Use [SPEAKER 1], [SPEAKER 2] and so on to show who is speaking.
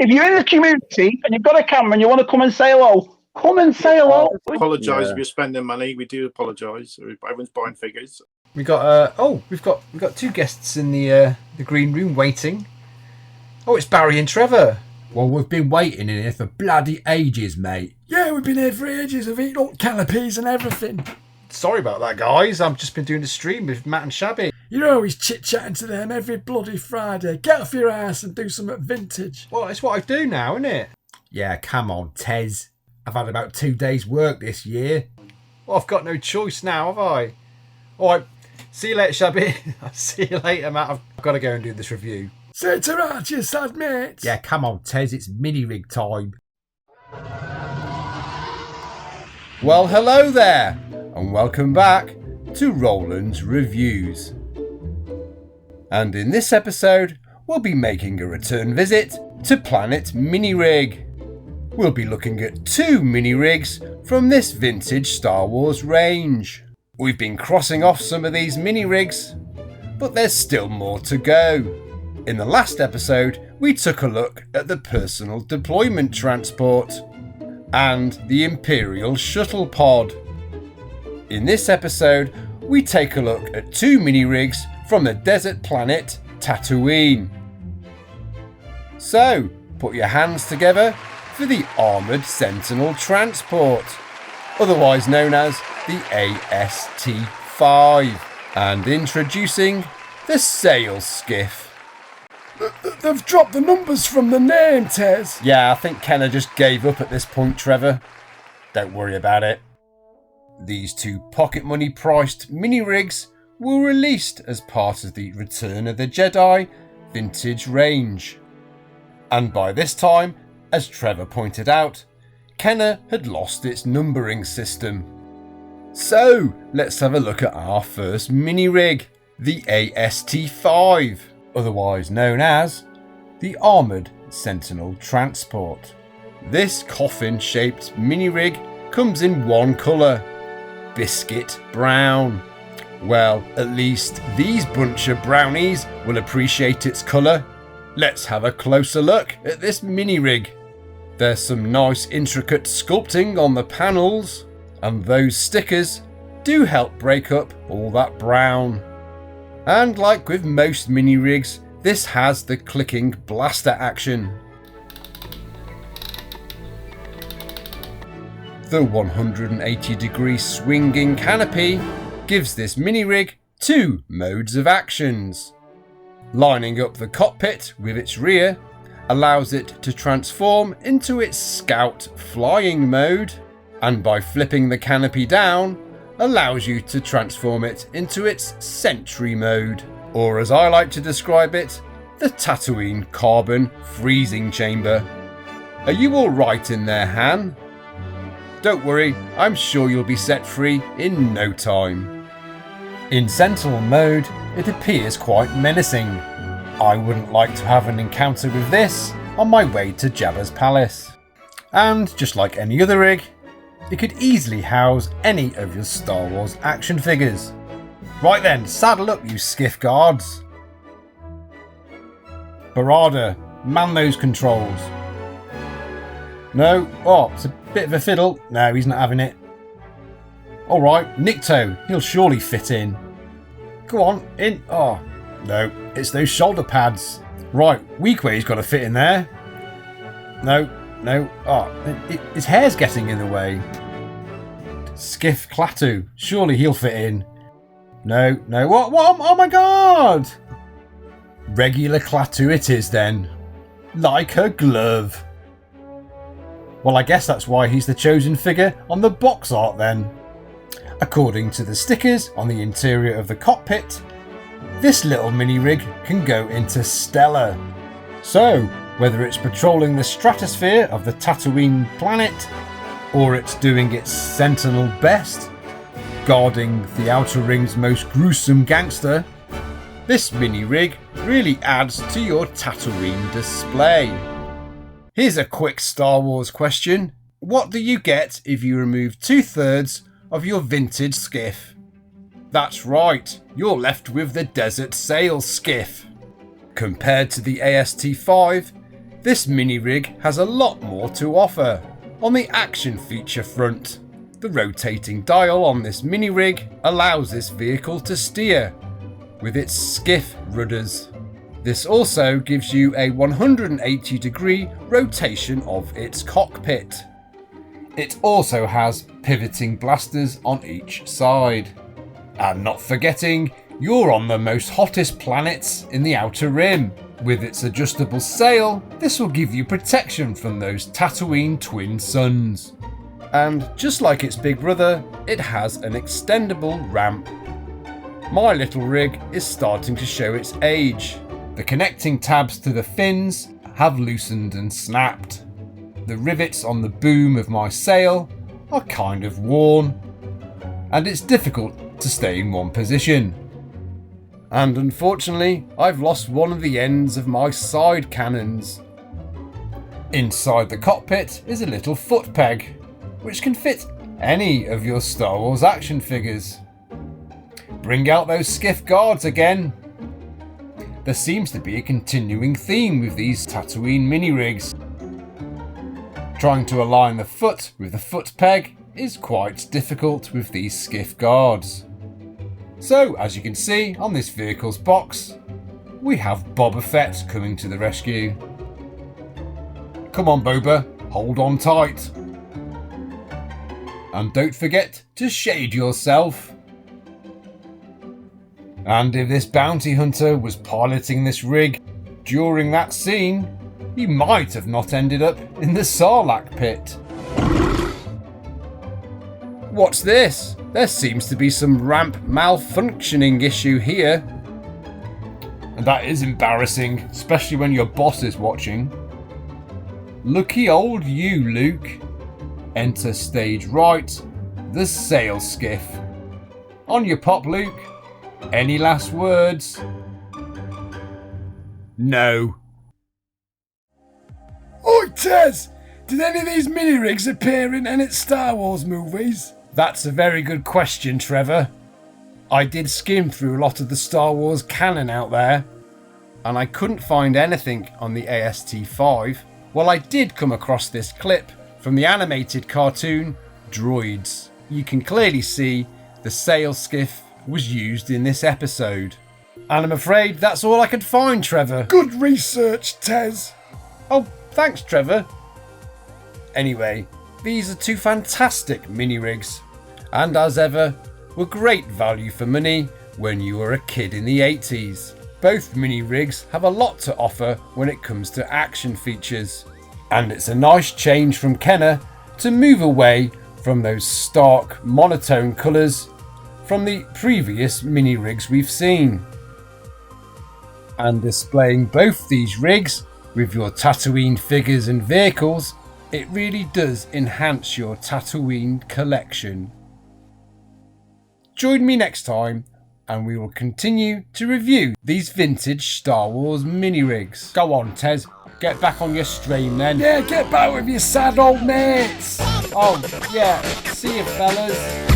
[SPEAKER 1] if you're in the community and you've got a camera and you want to come and say hello, come and say hello.
[SPEAKER 2] Apologise if you're spending money. We do apologise. Everyone's buying figures.
[SPEAKER 3] We got we've got 2 guests in the green room waiting. Oh, it's Barry and Trevor.
[SPEAKER 4] Well, we've been waiting in here for bloody ages, mate. Yeah, we've been here for ages. I've eaten all canopies and everything.
[SPEAKER 3] Sorry about that, guys. I've just been doing a stream with Matt and Shabby.
[SPEAKER 4] You're always chit-chatting to them every bloody Friday. Get off your ass and do something vintage.
[SPEAKER 3] Well, it's what I do now, isn't it?
[SPEAKER 4] Yeah, come on, Tez. I've had about 2 days' work this year.
[SPEAKER 3] Well, I've got no choice now, have I? All right, see you later, Shabby. I'll see you later, Matt. I've got to go and do this review.
[SPEAKER 4] Say to right, you sad mate. Yeah, come on, Tez. It's mini-rig time.
[SPEAKER 5] Well, hello there, and welcome back to Roland's Reviews. And in this episode, we'll be making a return visit to Planet Mini-Rig. We'll be looking at 2 mini-rigs from this vintage Star Wars range. We've been crossing off some of these mini-rigs, but there's still more to go. In the last episode, we took a look at the Personal Deployment Transport and the Imperial Shuttle Pod. In this episode, we take a look at 2 mini-rigs from the desert planet Tatooine. So, put your hands together for the Armoured Sentinel Transport, otherwise known as the AST-5, and introducing the Sail Skiff.
[SPEAKER 4] They've dropped the numbers from the name, Tez.
[SPEAKER 5] Yeah, I think Kenner just gave up at this point, Trevor. Don't worry about it. These 2 pocket money priced mini-rigs were released as part of the Return of the Jedi vintage range. And by this time, as Trevor pointed out, Kenner had lost its numbering system. So, let's have a look at our first mini-rig, the AST-5, otherwise known as the Armoured Sentinel Transport. This coffin-shaped mini-rig comes in one colour, biscuit brown. Well, at least these bunch of brownies will appreciate its colour. Let's have a closer look at this mini-rig. There's some nice intricate sculpting on the panels, and those stickers do help break up all that brown. And like with most mini-rigs, this has the clicking blaster action. The 180-degree swinging canopy gives this mini-rig 2 modes of actions. Lining up the cockpit with its rear allows it to transform into its scout flying mode, and by flipping the canopy down allows you to transform it into its sentry mode, or as I like to describe it, the Tatooine carbon freezing chamber. Are you alright in there, Han? Don't worry, I'm sure you'll be set free in no time. In Sentinel mode, it appears quite menacing. I wouldn't like to have an encounter with this on my way to Jabba's palace. And just like any other rig, it could easily house any of your Star Wars action figures. Right then, saddle up you skiff guards. Barada, man those controls. No, oh, it's a bit of a fiddle. No, he's not having it. Alright, Nikto, he'll surely fit in. Go on, in. Oh, no, it's those shoulder pads. Right, Weequay's got to fit in there. No, oh, his hair's getting in the way. Skiff Klaatu, surely he'll fit in. No, what, oh my god! Regular Klaatu it is then. Like a glove. Well, I guess that's why he's the chosen figure on the box art then. According to the stickers on the interior of the cockpit, this little mini-rig can go into Stellar. So, whether it's patrolling the stratosphere of the Tatooine planet, or it's doing its sentinel best, guarding the Outer Ring's most gruesome gangster, this mini-rig really adds to your Tatooine display. Here's a quick Star Wars question. What do you get if you remove 2/3 of your vintage skiff? That's right, you're left with the Desert Sail Skiff. Compared to the AST-5, This mini rig has a lot more to offer. On the action feature front, the rotating dial on this mini rig allows this vehicle to steer with its skiff rudders. This also gives you a 180-degree rotation of its cockpit. It also has pivoting blasters on each side. And not forgetting, you're on the most hottest planets in the Outer Rim. With its adjustable sail, this will give you protection from those Tatooine twin suns. And just like its big brother, it has an extendable ramp. My little rig is starting to show its age. The connecting tabs to the fins have loosened and snapped. The rivets on the boom of my sail are kind of worn, and it's difficult to stay in one position. And unfortunately, I've lost one of the ends of my side cannons. Inside the cockpit is a little foot peg, which can fit any of your Star Wars action figures. Bring out those skiff guards again. There seems to be a continuing theme with these Tatooine mini-rigs. Trying to align the foot with the foot peg is quite difficult with these skiff guards. So, as you can see on this vehicle's box, we have Boba Fett coming to the rescue. Come on Boba, hold on tight. And don't forget to shade yourself. And if this bounty hunter was piloting this rig during that scene, he might have not ended up in the Sarlacc pit. What's this? There seems to be some ramp malfunctioning issue here. And that is embarrassing, especially when your boss is watching. Lucky old you, Luke. Enter stage right, the sail skiff. On your pop, Luke. Any last words? No.
[SPEAKER 4] Oi, Tez! Did any of these mini-rigs appear in any Star Wars movies?
[SPEAKER 5] That's a very good question, Trevor. I did skim through a lot of the Star Wars canon out there, and I couldn't find anything on the AST-5. Well, I did come across this clip from the animated cartoon Droids. You can clearly see the sail skiff was used in this episode. And I'm afraid that's all I could find, Trevor.
[SPEAKER 4] Good research, Tez.
[SPEAKER 5] Oh, thanks, Trevor. Anyway, these are two fantastic mini-rigs, and as ever, were great value for money when you were a kid in the 80s. Both mini-rigs have a lot to offer when it comes to action features, and it's a nice change from Kenner to move away from those stark, monotone colours from the previous mini-rigs we've seen. And displaying both these rigs with your Tatooine figures and vehicles, it really does enhance your Tatooine collection. Join me next time and we will continue to review these vintage Star Wars mini-rigs. Go on, Tez, get back on your stream then.
[SPEAKER 4] Yeah, get back with your sad old mates.
[SPEAKER 5] Oh, yeah, see you fellas.